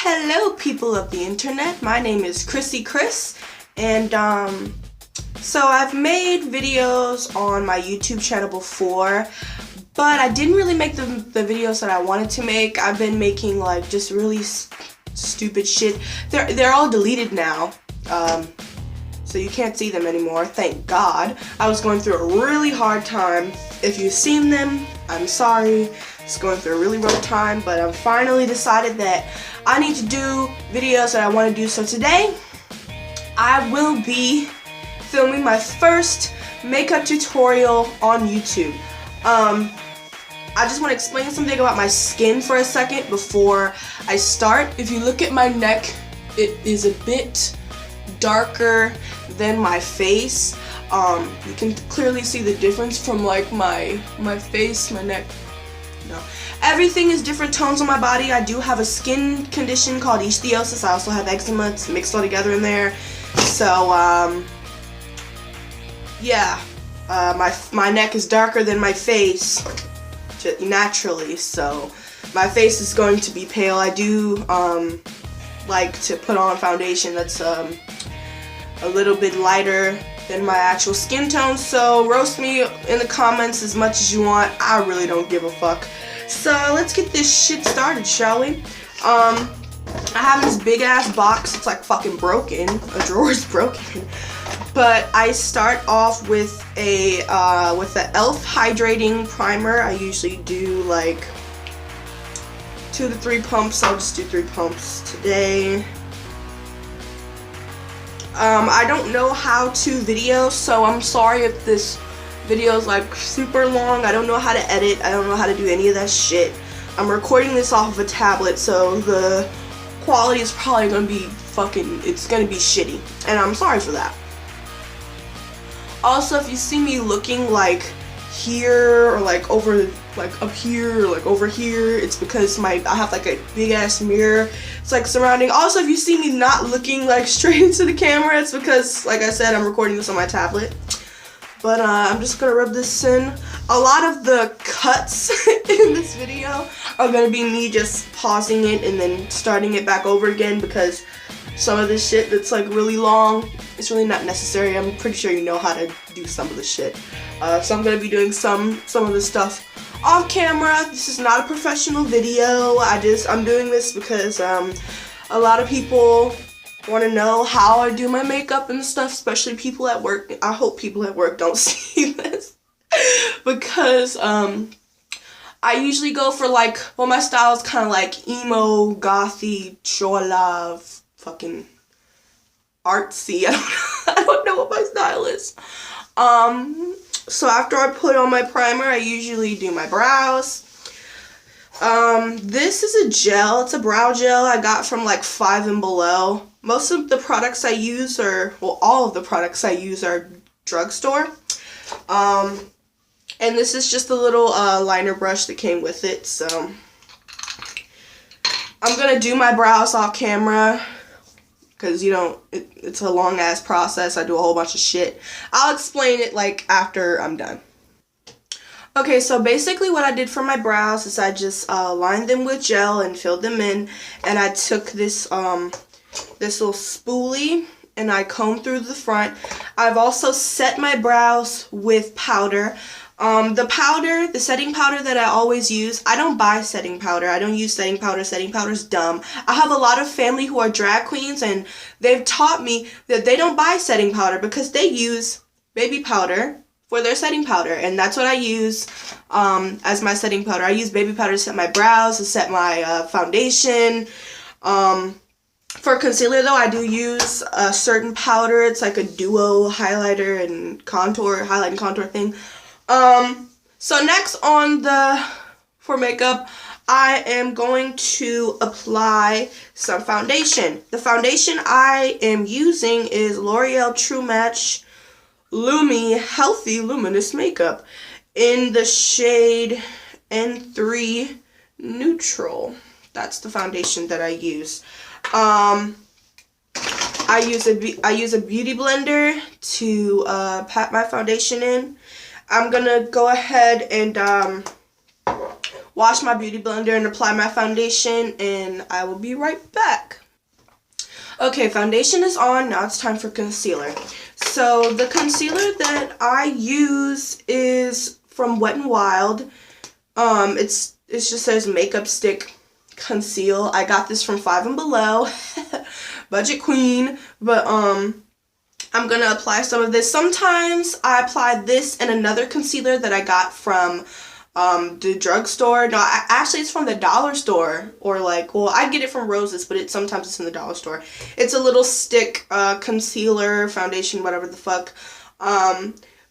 Hello people of the internet, my name is Chrissy Chris, and so I've made videos on my YouTube channel before, but I didn't really make the videos that I wanted to make. I've been making like just really stupid shit. They're all deleted now, so you can't see them anymore, thank God. I was going through a really hard time. If you've seen them, I'm sorry. It's going through a really rough time, but I've finally decided that I need to do videos that I want to do. So today, I will be filming my first makeup tutorial on YouTube. I just want to explain something about my skin for a second before I start. If you look at my neck, it is a bit darker than my face. You can clearly see the difference from like my face, my neck. No. Everything is different tones on my body. I do have a skin condition called ichthyosis. I also have eczema. It's mixed all together in there. So, yeah. My neck is darker than my face naturally, so my face is going to be pale. I do like to put on foundation that's a little bit lighter than my actual skin tone, so roast me in the comments as much as you want. I really don't give a fuck. So let's get this shit started, shall we? I have this big ass box. It's like fucking broken. A drawer is broken. But I start off with the e.l.f. hydrating primer. I usually do like 2 to 3 pumps. I'll just do 3 pumps today. I don't know how to video, so I'm sorry if this video is like super long. I don't know how to edit. I don't know how to do any of that shit. I'm recording this off of a tablet, so the quality is probably gonna be it's gonna be shitty, and I'm sorry for that. Also, if you see me looking like here or like over, like up here or like over here, it's because I have like a big ass mirror. It's like surrounding. Also, if you see me not looking like straight into the camera, it's because, like I said, I'm recording this on my tablet. But I'm just gonna rub this in. A lot of the cuts in this video are gonna be me just pausing it and then starting it back over again, because some of this shit that's like really long, it's really not necessary. I'm pretty sure you know how to do some of the shit. So I'm gonna be doing some of the stuff off camera. This is not a professional video. I'm doing this because a lot of people want to know how I do my makeup and stuff, especially people at work. I hope people at work don't see this because I usually go for like, well, my style is kind of like emo, gothy, chola, fucking artsy. I don't know what my style is. So after I put on my primer, I usually do my brows. This is a gel. It's a brow gel I got from like 5 and Below. Most of the products I use all of the products I use are Drugstore. And this is just a little liner brush that came with it. So I'm gonna do my brows off camera, because it's a long ass process. I do a whole bunch of shit. I'll explain it like after I'm done. Okay, so basically what I did for my brows is I just lined them with gel and filled them in, and I took this this little spoolie and I combed through the front. I've also set my brows with powder. The setting powder that I always use, I don't buy setting powder. I don't use setting powder. Setting powder's dumb. I have a lot of family who are drag queens, and they've taught me that they don't buy setting powder because they use baby powder for their setting powder, and that's what I use as my setting powder. I use baby powder to set my brows, to set my foundation. For concealer though, I do use a certain powder. It's like a duo highlighter and highlight and contour thing. So next for makeup, I am going to apply some foundation. The foundation I am using is L'Oreal True Match Lumi Healthy Luminous Makeup in the shade N3 Neutral. That's the foundation that I use. I use a beauty blender to pat my foundation in. I'm gonna go ahead and wash my beauty blender and apply my foundation, and I will be right back. Okay, foundation is on. Now it's time for concealer. So the concealer that I use is from Wet n Wild. It just says Makeup Stick Conceal. I got this from Five and Below. Budget queen. But I'm gonna apply some of this. Sometimes I apply this and another concealer that I got from the drugstore. No, actually it's from the dollar store, or like, well, I get it from Rose's, but sometimes it's in the dollar store. It's a little stick concealer, foundation, whatever the fuck.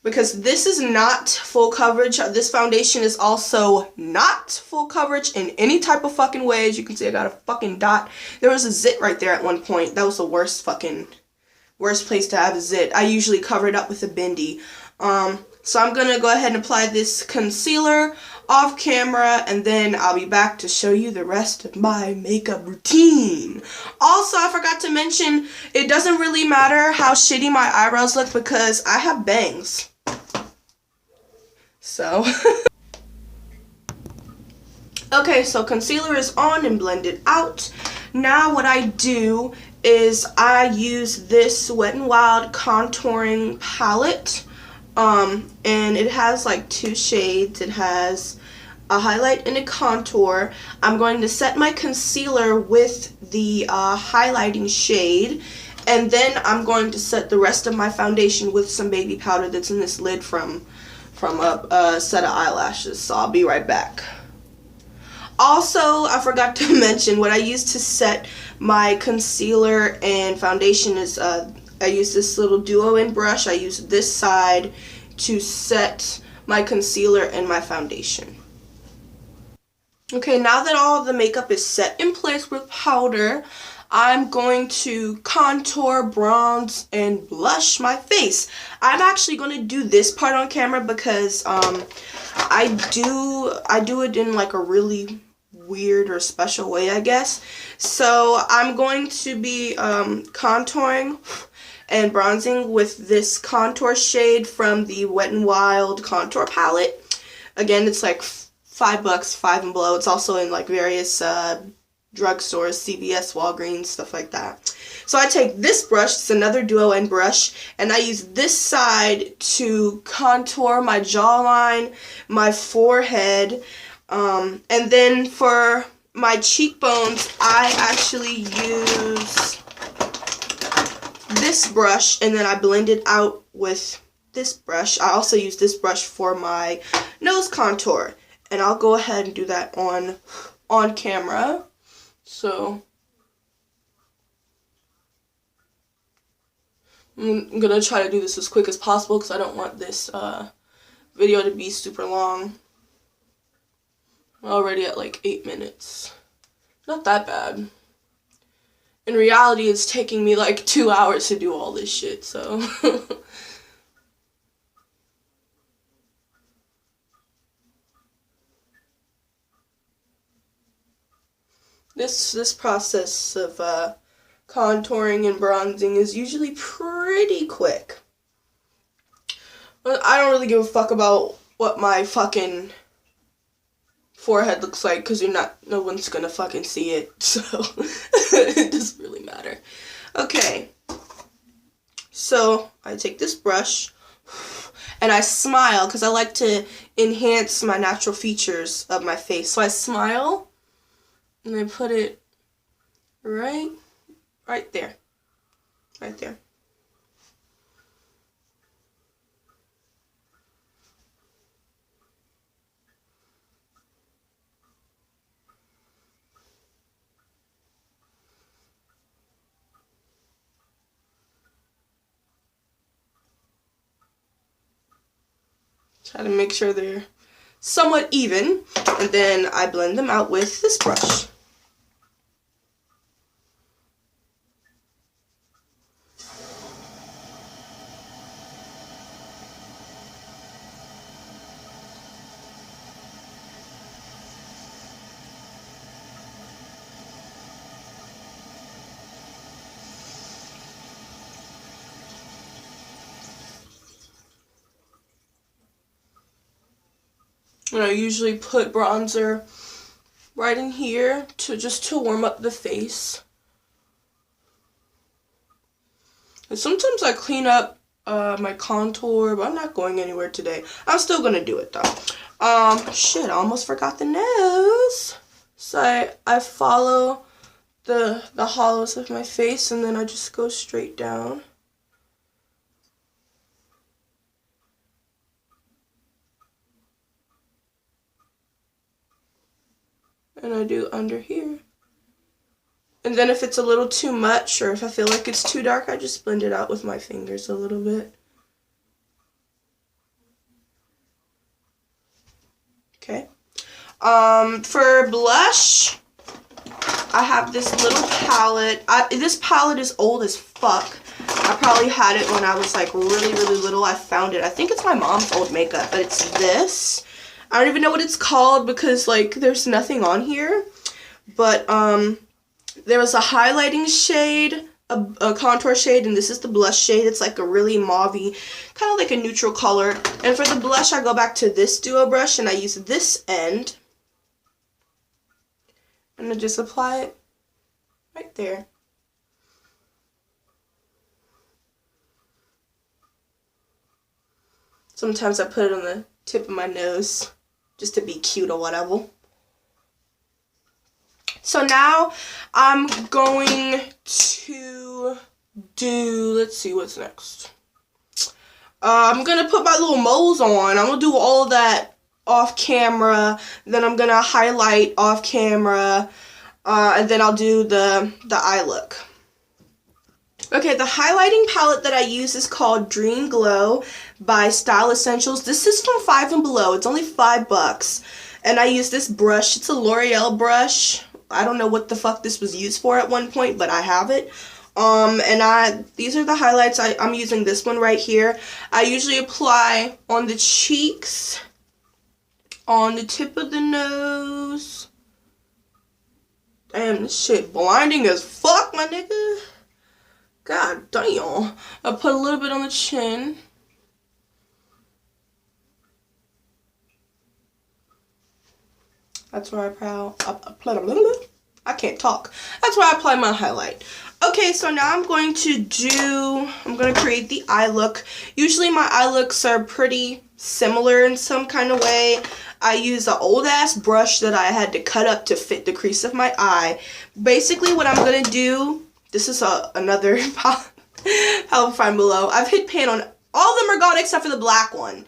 Because this is not full coverage. This foundation is also not full coverage in any type of fucking way. As you can see, I got a fucking dot. There was a zit right there at one point. That was the worst place to have a zit. I usually cover it up with a bindi. So I'm going to go ahead and apply this concealer off camera, and then I'll be back to show you the rest of my makeup routine. Also, I forgot to mention, it doesn't really matter how shitty my eyebrows look because I have bangs. So, okay, so concealer is on and blended out. Now what I do is I use this Wet n Wild contouring palette. And it has like 2 shades. It has a highlight and a contour. I'm going to set my concealer with the highlighting shade, and then I'm going to set the rest of my foundation with some baby powder that's in this lid from a set of eyelashes. So I'll be right back. Also, I forgot to mention, what I use to set my concealer and foundation is I use this little duo end brush. I use this side to set my concealer and my foundation. Okay, now that all of the makeup is set in place with powder, I'm going to contour, bronze, and blush my face. I'm actually going to do this part on camera because I do it in like a really weird or special way, I guess. So I'm going to be contouring and bronzing with this contour shade from the Wet n Wild contour palette. Again, it's like $5, Five and Below. It's also in like various drugstores, CVS, Walgreens, stuff like that. So I take this brush, it's another duo end brush, and I use this side to contour my jawline, my forehead, and then for my cheekbones, I actually use this brush, and then I blend it out with this brush. I also use this brush for my nose contour, and I'll go ahead and do that on camera. So I'm gonna try to do this as quick as possible because I don't want this video to be super long. I'm already at like 8 minutes. Not that bad. In reality, it's taking me like 2 hours to do all this shit, so. This process of contouring and bronzing is usually pretty quick. But I don't really give a fuck about what my fucking forehead looks like because no one's gonna fucking see it, so it doesn't really matter. Okay, so I take this brush and I smile because I like to enhance my natural features of my face. So I smile and I put it right there, right there. Try to make sure they're somewhat even, and then I blend them out with this brush. And I usually put bronzer right in here to warm up the face. And sometimes I clean up my contour, but I'm not going anywhere today. I'm still gonna do it though. Shit, I almost forgot the nose. So I follow the hollows of my face, and then I just go straight down. And I do under here. And then if it's a little too much, or if I feel like it's too dark, I just blend it out with my fingers a little bit. Okay. For blush, I have this little palette. This palette is old as fuck. I probably had it when I was like really, really little. I found it. I think it's my mom's old makeup, but it's this. I don't even know what it's called because like there's nothing on here. But there was a highlighting shade, a contour shade, and this is the blush shade. It's like a really mauvey, kind of like a neutral color. And for the blush, I go back to this duo brush and I use this end. And I just apply it right there. Sometimes I put it on the tip of my nose just to be cute or whatever. So now I'm going to do, let's see what's next. I'm going to put my little moles on. I'm going to do all of that off camera. Then I'm going to highlight off camera. And then I'll do the eye look. Okay, the highlighting palette that I use is called Dream Glow by Style Essentials. This is from Five and Below. It's only $5. And I use this brush. It's a L'Oreal brush. I don't know what the fuck this was used for at one point, but I have it. And these are the highlights. I'm using this one right here. I usually apply on the cheeks, on the tip of the nose. Damn, this shit blinding as fuck, my nigga. God damn. I put a little bit on the chin. That's where I can't talk. That's where I apply my highlight. Okay, so now I'm going to create the eye look. Usually my eye looks are pretty similar in some kind of way. I use an old ass brush that I had to cut up to fit the crease of my eye. Basically what I'm going to do, this is another palette Find Below. I've hit pan on, all of them are gone except for the black one.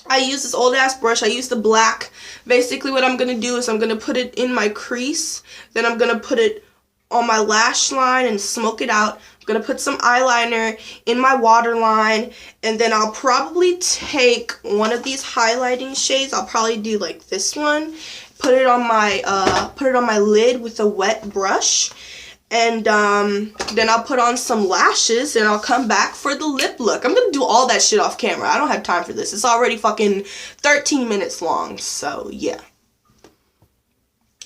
I use this old ass brush. I use the black. Basically what I'm going to do is I'm going to put it in my crease. Then I'm going to put it on my lash line and smoke it out. I'm going to put some eyeliner in my waterline. And then I'll probably take one of these highlighting shades. I'll probably do like this one. Put it on my lid with a wet brush. And then I'll put on some lashes and I'll come back for the lip look. I'm going to do all that shit off camera. I don't have time for this. It's already fucking 13 minutes long. So, yeah.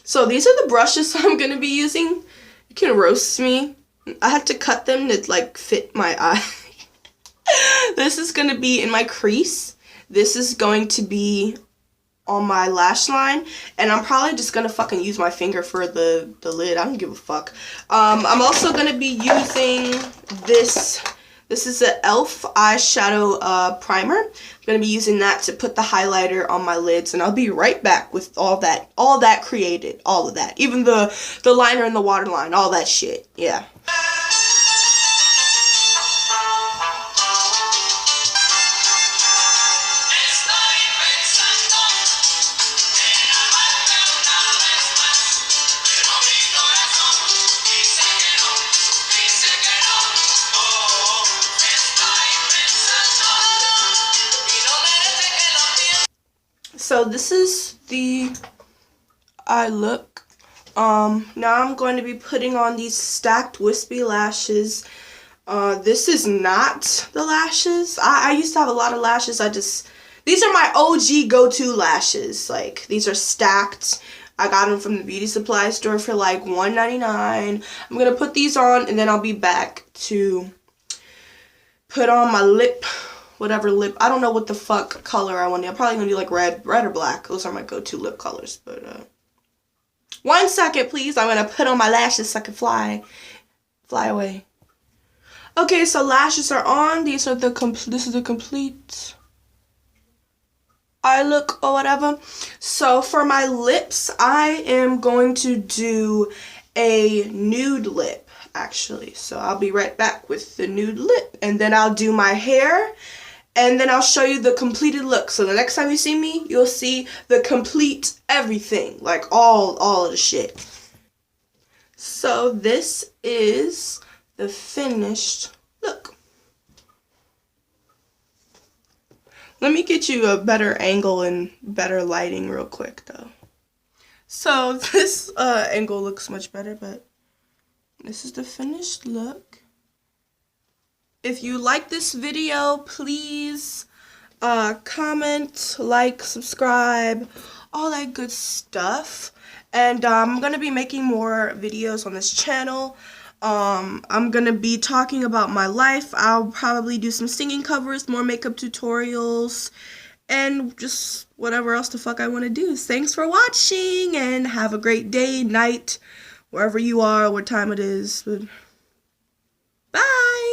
So, these are the brushes I'm going to be using. You can roast me. I had to cut them to, like, fit my eye. This is going to be in my crease. This is going to be on my lash line, and I'm probably just gonna fucking use my finger for the lid. I don't give a fuck. I'm also gonna be using this. This is an e.l.f. eyeshadow primer. I'm gonna be using that to put the highlighter on my lids, and I'll be right back with all that created, all of that, even the liner and the waterline, all that shit. Yeah. So this is the eye look. Now I'm going to be putting on these stacked wispy lashes. This is not the lashes. I used to have a lot of lashes. These are my OG go-to lashes. Like, these are stacked. I got them from the beauty supply store for like $1.99. I'm going to put these on and then I'll be back to put on my lip whatever lip. I don't know what the fuck color I want to do. I'm probably going to do like red or black. Those are my go-to lip colors. But 1 second, please. I'm going to put on my lashes so I can fly away. Okay, so lashes are on. This is the complete eye look or whatever. So for my lips, I am going to do a nude lip, actually. So I'll be right back with the nude lip, and then I'll do my hair, and then I'll show you the completed look. So the next time you see me, you'll see the complete everything, like all of the shit. So this is the finished look. Let me get you a better angle and better lighting real quick though. So this angle looks much better, but this is the finished look. If you like this video, please comment, like, subscribe, all that good stuff. And I'm going to be making more videos on this channel. I'm going to be talking about my life. I'll probably do some singing covers, more makeup tutorials, and just whatever else the fuck I want to do. Thanks for watching, and have a great day, night, wherever you are, what time it is. Bye!